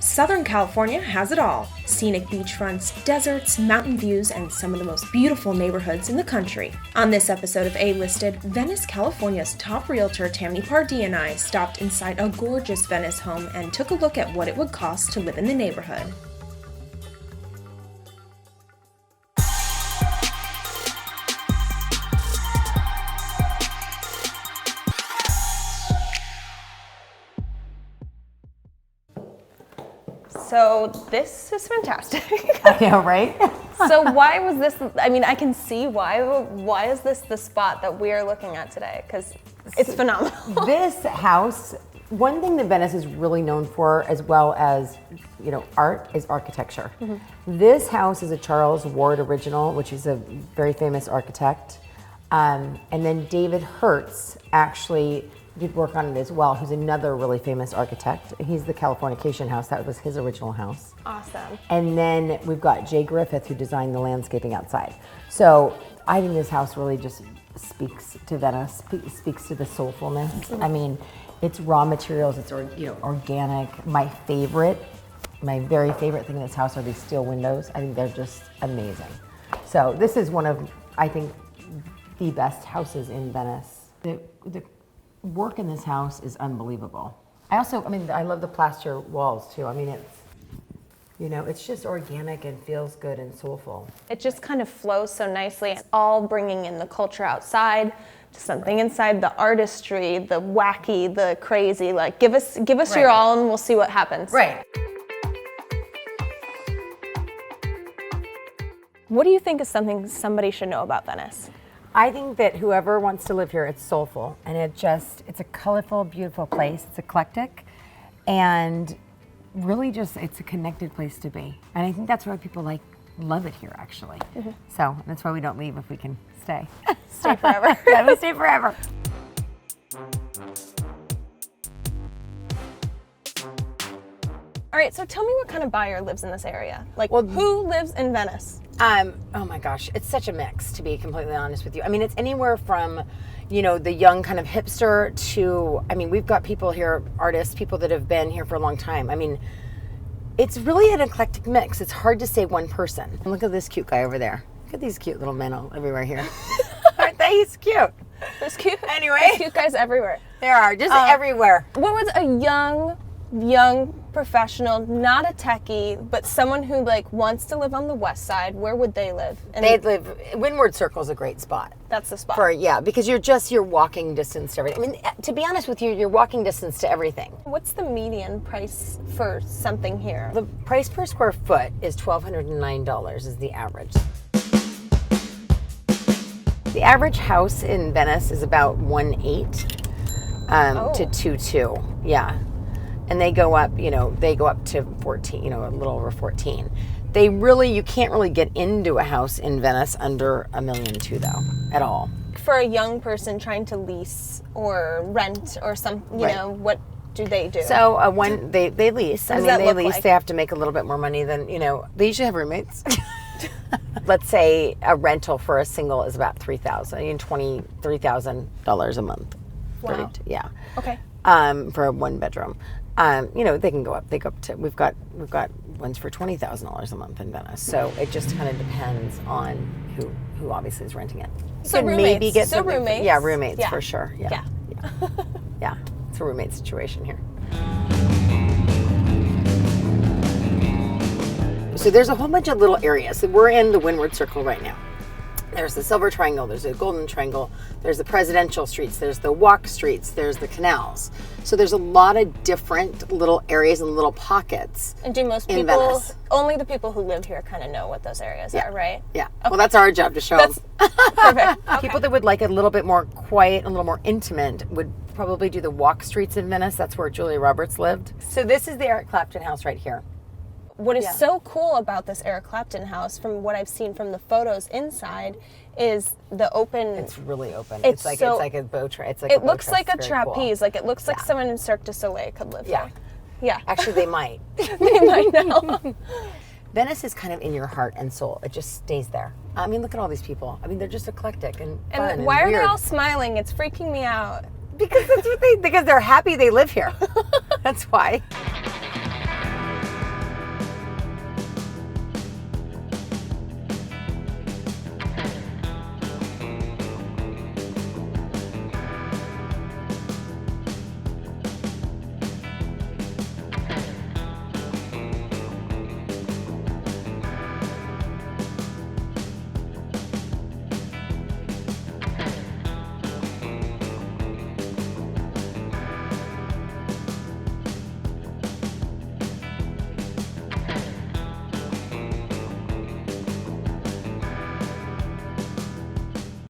Southern California has it all. Scenic beachfronts, deserts, mountain views, and some of the most beautiful neighborhoods in the country. On this episode of A-Listed, Venice, California's top realtor Tammy Pardee and I stopped inside a gorgeous Venice home and took a look at what it would cost to live in the neighborhood. So this is fantastic. I know, right? So why was this, I mean, I can see why is this the spot that we are looking at today? Because it's phenomenal. This house, one thing that Venice is really known for, as well as, art, is architecture. Mm-hmm. This house is a Charles Ward original, which is a very famous architect. And then David Hertz actually did work on it as well, who's another really famous architect. He's the Californication house, that was his original house. Awesome. And then we've got Jay Griffith, who designed the landscaping outside. So I think this house really just speaks to Venice, speaks to the soulfulness. Mm-hmm. I mean, it's raw materials, it's organic. My very favorite thing in this house are these steel windows. I think they're just amazing. So this is one of, I think, the best houses in Venice. The work in this house is unbelievable. I love the plaster walls too. I mean, it's just organic and feels good and soulful. It just kind of flows so nicely. It's all bringing in the culture outside to something inside, the artistry, the wacky, the crazy. Like, give us right. Your all and we'll see what happens. Right. What do you think is something somebody should know about Venice? I think that whoever wants to live here, it's soulful, and it's a colorful, beautiful place. It's eclectic, and really it's a connected place to be. And I think that's why people love it here, actually. Mm-hmm. So that's why we don't leave if we can stay. Stay forever. Yeah, we stay forever. All right, so tell me what kind of buyer lives in this area? Who lives in Venice? Oh my gosh, it's such a mix, to be completely honest with you. I mean, it's anywhere from, the young kind of hipster to, we've got people here, artists, people that have been here for a long time. I mean, it's really an eclectic mix. It's hard to say one person. And look at this cute guy over there. Look at these cute little men all everywhere here. Aren't they? He's cute. There's cute. Anyway. There's cute guys everywhere. There are, just everywhere. What was a young professional, not a techie, but someone who wants to live on the west side, where would they live? Windward Circle's a great spot. That's the spot. Because you're walking distance to everything. I mean, to be honest with you, you're walking distance to everything. What's the median price for something here? The price per square foot is $1,209 is the average. The average house in Venice is about 1.8 to 2.2. Yeah. And they go up to 14, a little over 14. You can't really get into a house in Venice under $1.2 million though, at all. For a young person trying to lease or rent or what do they do? So when they lease, they lease, like? They have to make a little bit more money than, they usually have roommates. Let's say a rental for a single is about $23,000 a month. Wow. Yeah. Okay. For a one bedroom. They can go up. They go up to. We've got ones for $20,000 a month in Venice. So it just kind of depends on who obviously is renting it. So roommates. Maybe get some roommates. Yeah, roommates yeah. for sure. Yeah. Yeah. It's a roommate situation here. So there's a whole bunch of little areas. So we're in the Windward Circle right now. There's the Silver Triangle, there's the Golden Triangle, there's the Presidential Streets, there's the Walk Streets, there's the canals. So there's a lot of different little areas and little pockets. And do most people, Venice. Only the people who live here kind of know what those areas are, right? Yeah. Okay. Well, that's our job to show them. Perfect. Okay. People that would like a little bit more quiet, a little more intimate, would probably do the Walk Streets in Venice. That's where Julia Roberts lived. So this is the Eric Clapton house right here. What is so cool about this Eric Clapton house, from what I've seen from the photos inside, is the open. It's really open. It's like a bow train. It looks like a trapeze. Cool. It looks like someone in Cirque du Soleil could live there. Yeah. Actually, they might. They might now. Venice is kind of in your heart and soul. It just stays there. Look at all these people. They're just eclectic and fun and why weird. Are they all smiling? It's freaking me out. Because they're happy they live here. That's why.